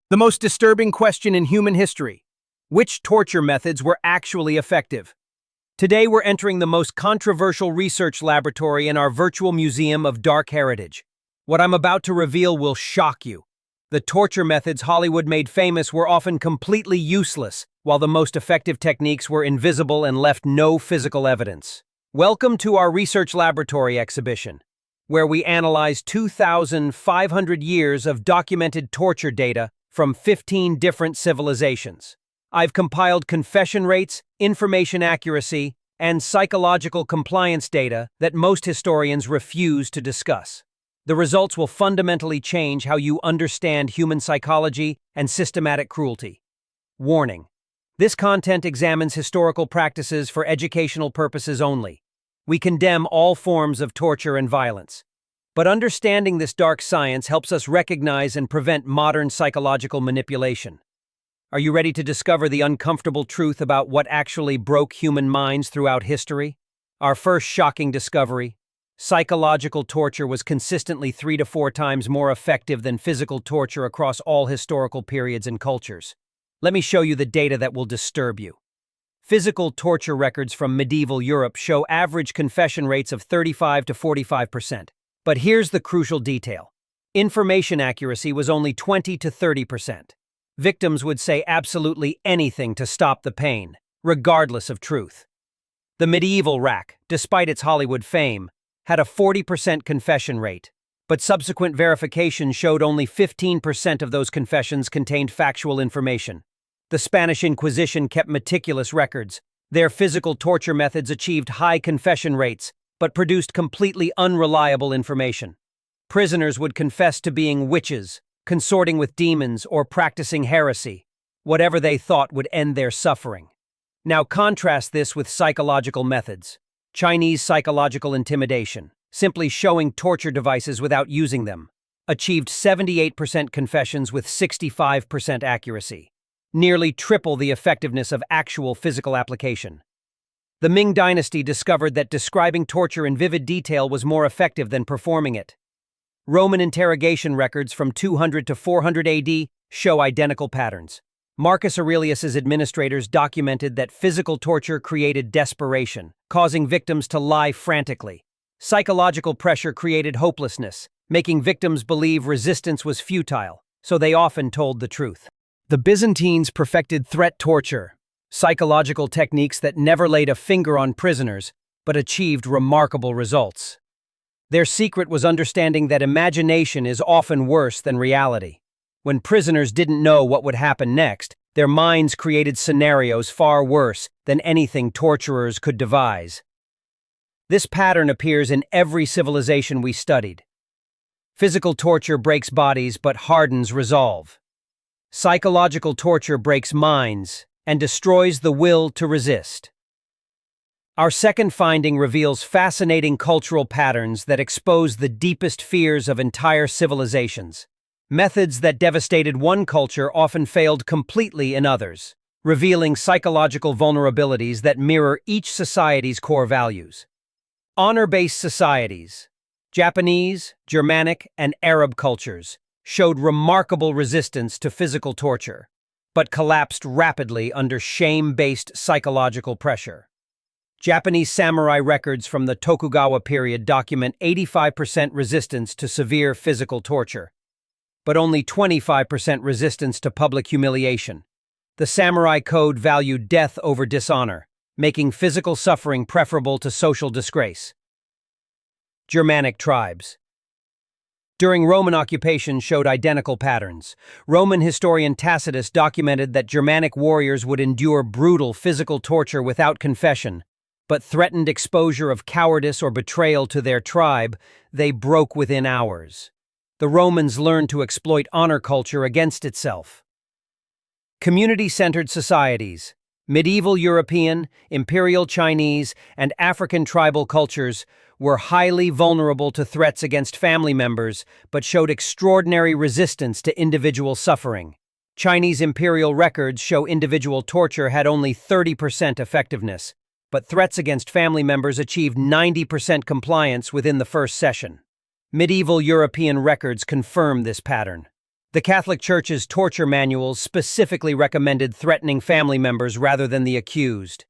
The most disturbing question in human history: which torture methods were actually effective? Today we're entering the most controversial research laboratory in our virtual museum of dark heritage. What I'm about to reveal will shock you. The torture methods Hollywood made famous were often completely useless, while the most effective techniques were invisible and left no physical evidence. Welcome to our research laboratory exhibition, where we analyze 2,500 years of documented torture data from 15 different civilizations. I've compiled confession rates, information accuracy, and psychological compliance data that most historians refuse to discuss. The results will fundamentally change how you understand human psychology and systematic cruelty. Warning: this content examines historical practices for educational purposes only. We condemn all forms of torture and violence. But understanding this dark science helps us recognize and prevent modern psychological manipulation. Are you ready to discover the uncomfortable truth about what actually broke human minds throughout history? Our first shocking discovery: psychological torture was consistently 3 to 4 times more effective than physical torture across all historical periods and cultures. Let me show you the data that will disturb you. Physical torture records from medieval Europe show average confession rates of 35 to 45%. But here's the crucial detail: information accuracy was only 20 to 30%. Victims would say absolutely anything to stop the pain, regardless of truth. The medieval rack, despite its Hollywood fame, had a 40% confession rate, but subsequent verification showed only 15% of those confessions contained factual information. The Spanish Inquisition kept meticulous records. Their physical torture methods achieved high confession rates, but produced completely unreliable information. Prisoners would confess to being witches, consorting with demons, or practicing heresy, whatever they thought would end their suffering. Now contrast this with psychological methods. Chinese psychological intimidation, simply showing torture devices without using them, achieved 78% confessions with 65% accuracy, nearly triple the effectiveness of actual physical application. The Ming Dynasty discovered that describing torture in vivid detail was more effective than performing it. Roman interrogation records from 200 to 400 AD show identical patterns. Marcus Aurelius's administrators documented that physical torture created desperation, causing victims to lie frantically. Psychological pressure created hopelessness, making victims believe resistance was futile, so they often told the truth. The Byzantines perfected threat torture, psychological techniques that never laid a finger on prisoners, but achieved remarkable results. Their secret was understanding that imagination is often worse than reality. When prisoners didn't know what would happen next, their minds created scenarios far worse than anything torturers could devise. This pattern appears in every civilization we studied. Physical torture breaks bodies but hardens resolve. Psychological torture breaks minds and destroys the will to resist. Our second finding reveals fascinating cultural patterns that expose the deepest fears of entire civilizations. Methods that devastated one culture often failed completely in others, revealing psychological vulnerabilities that mirror each society's core values. Honor-based societies, Japanese, Germanic, and Arab cultures, showed remarkable resistance to physical torture, but collapsed rapidly under shame-based psychological pressure. Japanese samurai records from the Tokugawa period document 85% resistance to severe physical torture, but only 25% resistance to public humiliation. The samurai code valued death over dishonor, making physical suffering preferable to social disgrace. Germanic tribes during Roman occupation showed identical patterns. Roman historian Tacitus documented that Germanic warriors would endure brutal physical torture without confession, but threatened exposure of cowardice or betrayal to their tribe, they broke within hours. The Romans learned to exploit honor culture against itself. Community-centered societies, medieval European, imperial Chinese, and African tribal cultures were highly vulnerable to threats against family members, but showed extraordinary resistance to individual suffering. Chinese imperial records show individual torture had only 30% effectiveness, but threats against family members achieved 90% compliance within the first session. Medieval European records confirm this pattern. The Catholic Church's torture manuals specifically recommended threatening family members rather than the accused.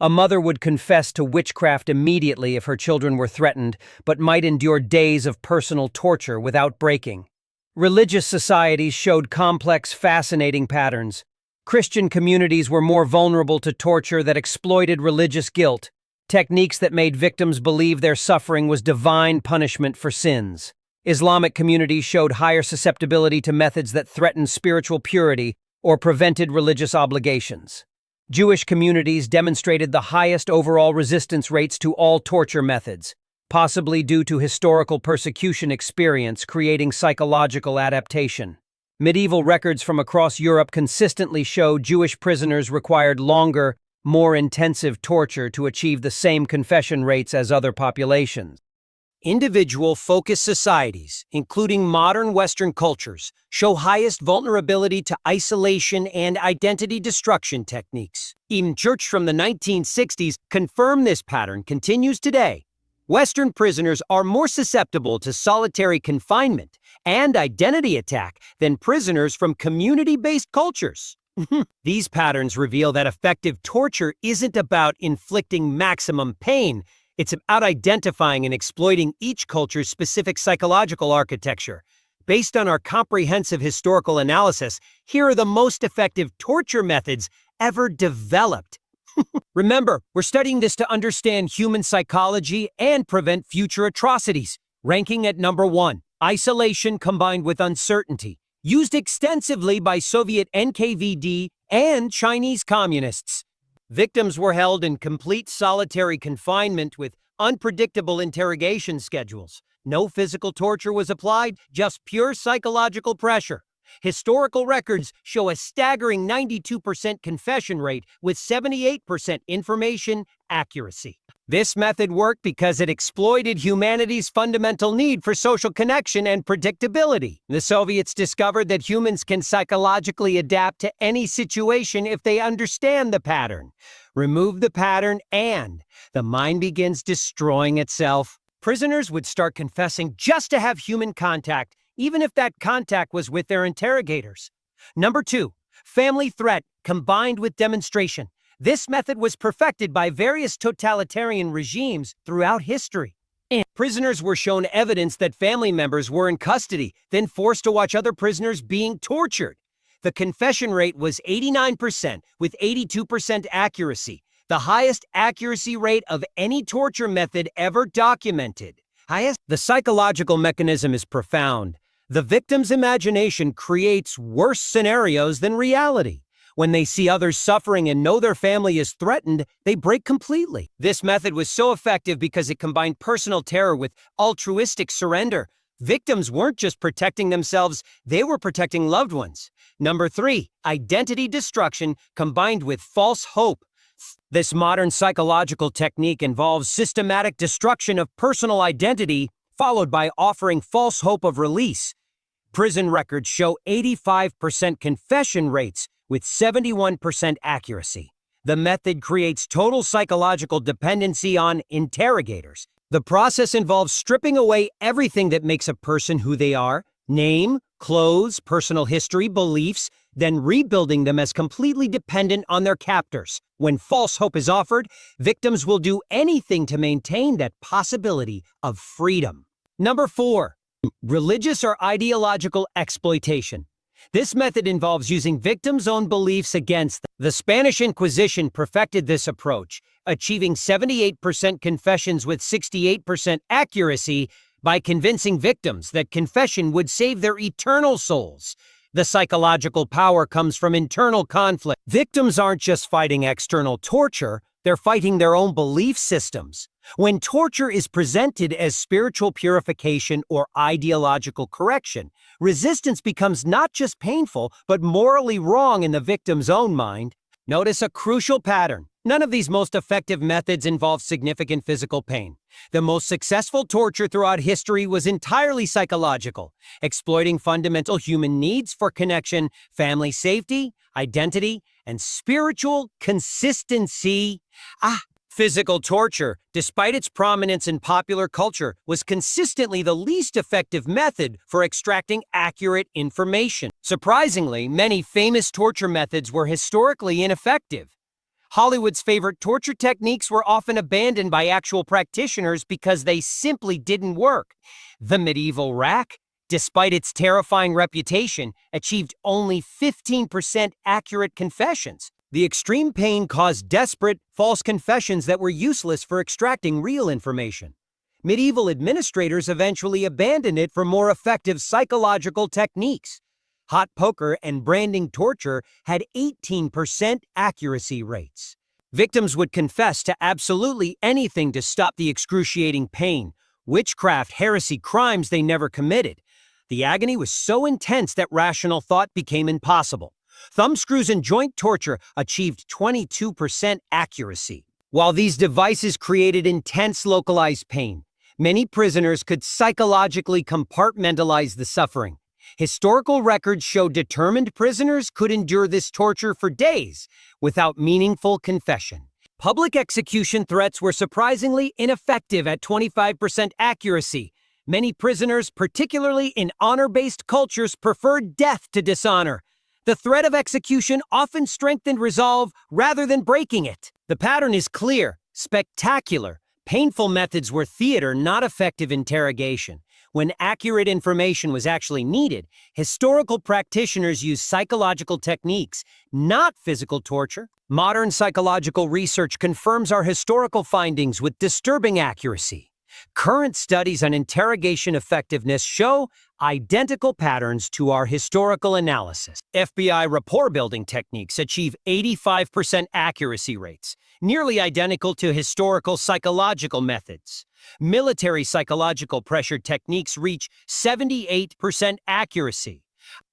A mother would confess to witchcraft immediately if her children were threatened, but might endure days of personal torture without breaking. Religious societies showed complex, fascinating patterns. Christian communities were more vulnerable to torture that exploited religious guilt, techniques that made victims believe their suffering was divine punishment for sins. Islamic communities showed higher susceptibility to methods that threatened spiritual purity or prevented religious obligations. Jewish communities demonstrated the highest overall resistance rates to all torture methods, possibly due to historical persecution experience creating psychological adaptation. Medieval records from across Europe consistently show Jewish prisoners required longer, more intensive torture to achieve the same confession rates as other populations. Individual-focused societies, including modern Western cultures, show highest vulnerability to isolation and identity destruction techniques. Even research from the 1960s confirm this pattern continues today. Western prisoners are more susceptible to solitary confinement and identity attack than prisoners from community-based cultures. These patterns reveal that effective torture isn't about inflicting maximum pain. It's about identifying and exploiting each culture's specific psychological architecture. Based on our comprehensive historical analysis, here are the most effective torture methods ever developed. Remember, we're studying this to understand human psychology and prevent future atrocities. Ranking at number 1, isolation combined with uncertainty. Used extensively by Soviet NKVD and Chinese communists. Victims were held in complete solitary confinement with unpredictable interrogation schedules. No physical torture was applied, just pure psychological pressure. Historical records show a staggering 92% confession rate with 78% information accuracy. This method worked because it exploited humanity's fundamental need for social connection and predictability. The Soviets discovered that humans can psychologically adapt to any situation if they understand the pattern. Remove the pattern and the mind begins destroying itself. Prisoners would start confessing just to have human contact, even if that contact was with their interrogators. Number 2, family threat combined with demonstration. This method was perfected by various totalitarian regimes throughout history. And prisoners were shown evidence that family members were in custody, then forced to watch other prisoners being tortured. The confession rate was 89% with 82% accuracy, the highest accuracy rate of any torture method ever documented. The psychological mechanism is profound. The victim's imagination creates worse scenarios than reality. When they see others suffering and know their family is threatened, they break completely. This method was so effective because it combined personal terror with altruistic surrender. Victims weren't just protecting themselves, they were protecting loved ones. Number 3, identity destruction combined with false hope. This modern psychological technique involves systematic destruction of personal identity, followed by offering false hope of release. Prison records show 85% confession rates with 71% accuracy. The method creates total psychological dependency on interrogators. The process involves stripping away everything that makes a person who they are, name, clothes, personal history, beliefs, then rebuilding them as completely dependent on their captors. When false hope is offered, victims will do anything to maintain that possibility of freedom. Number 4, religious or ideological exploitation. This method involves using victims' own beliefs against them. The Spanish Inquisition perfected this approach, achieving 78% confessions with 68% accuracy by convincing victims that confession would save their eternal souls. The psychological power comes from internal conflict. Victims aren't just fighting external torture, they're fighting their own belief systems. When torture is presented as spiritual purification or ideological correction, resistance becomes not just painful, but morally wrong in the victim's own mind. Notice a crucial pattern. None of these most effective methods involve significant physical pain. The most successful torture throughout history was entirely psychological, exploiting fundamental human needs for connection, family safety, identity, and spiritual consistency. Physical torture, despite its prominence in popular culture, was consistently the least effective method for extracting accurate information. Surprisingly, many famous torture methods were historically ineffective. Hollywood's favorite torture techniques were often abandoned by actual practitioners because they simply didn't work. The medieval rack, despite its terrifying reputation, achieved only 15% accurate confessions. The extreme pain caused desperate, false confessions that were useless for extracting real information. Medieval administrators eventually abandoned it for more effective psychological techniques. Hot poker and branding torture had 18% accuracy rates. Victims would confess to absolutely anything to stop the excruciating pain, witchcraft, heresy, crimes they never committed. The agony was so intense that rational thought became impossible. Thumbscrews and joint torture achieved 22% accuracy. While these devices created intense localized pain, many prisoners could psychologically compartmentalize the suffering. Historical records show determined prisoners could endure this torture for days without meaningful confession. Public execution threats were surprisingly ineffective at 25% accuracy. Many prisoners, particularly in honor-based cultures, preferred death to dishonor. The threat of execution often strengthened resolve rather than breaking it. The pattern is clear, spectacular. Painful methods were theater, not effective interrogation. When accurate information was actually needed, historical practitioners used psychological techniques, not physical torture. Modern psychological research confirms our historical findings with disturbing accuracy. Current studies on interrogation effectiveness show identical patterns to our historical analysis. FBI rapport-building techniques achieve 85% accuracy rates, nearly identical to historical psychological methods. Military psychological pressure techniques reach 78% accuracy.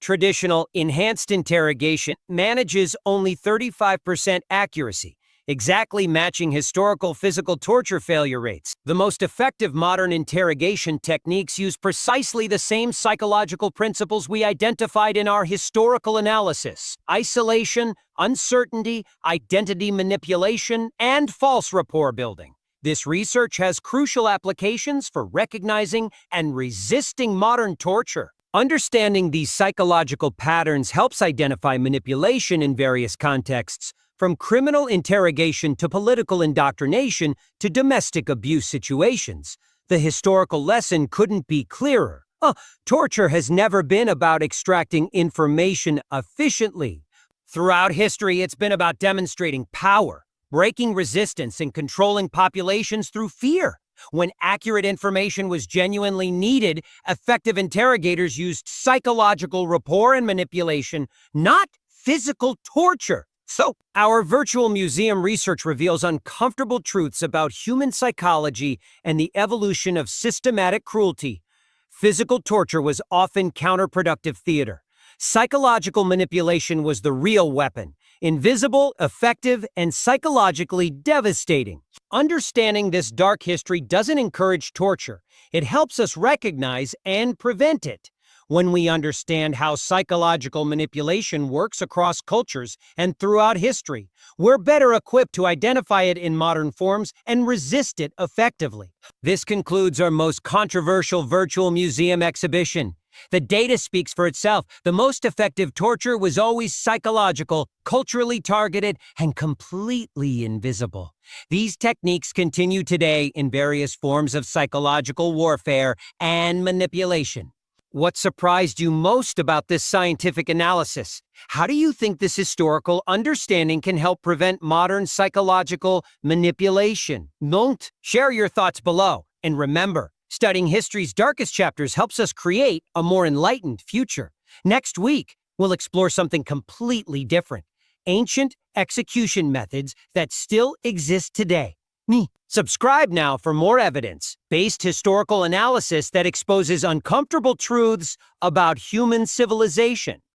Traditional enhanced interrogation manages only 35% accuracy, exactly matching historical physical torture failure rates. The most effective modern interrogation techniques use precisely the same psychological principles we identified in our historical analysis: isolation, uncertainty, identity manipulation, and false rapport building. This research has crucial applications for recognizing and resisting modern torture. Understanding these psychological patterns helps identify manipulation in various contexts, from criminal interrogation to political indoctrination to domestic abuse situations. The historical lesson couldn't be clearer. Torture has never been about extracting information efficiently. Throughout history, it's been about demonstrating power, breaking resistance, and controlling populations through fear. When accurate information was genuinely needed, effective interrogators used psychological rapport and manipulation, not physical torture. So, our virtual museum research reveals uncomfortable truths about human psychology and the evolution of systematic cruelty. Physical torture was often counterproductive theater. Psychological manipulation was the real weapon, invisible, effective, and psychologically devastating. Understanding this dark history doesn't encourage torture. It helps us recognize and prevent it. When we understand how psychological manipulation works across cultures and throughout history, we're better equipped to identify it in modern forms and resist it effectively. This concludes our most controversial virtual museum exhibition. The data speaks for itself. The most effective torture was always psychological, culturally targeted, and completely invisible. These techniques continue today in various forms of psychological warfare and manipulation. What surprised you most about this scientific analysis? How do you think this historical understanding can help prevent modern psychological manipulation? Don't share your thoughts below. And remember, studying history's darkest chapters helps us create a more enlightened future. Next week, we'll explore something completely different: ancient execution methods that still exist today. Subscribe now for more evidence-based historical analysis that exposes uncomfortable truths about human civilization.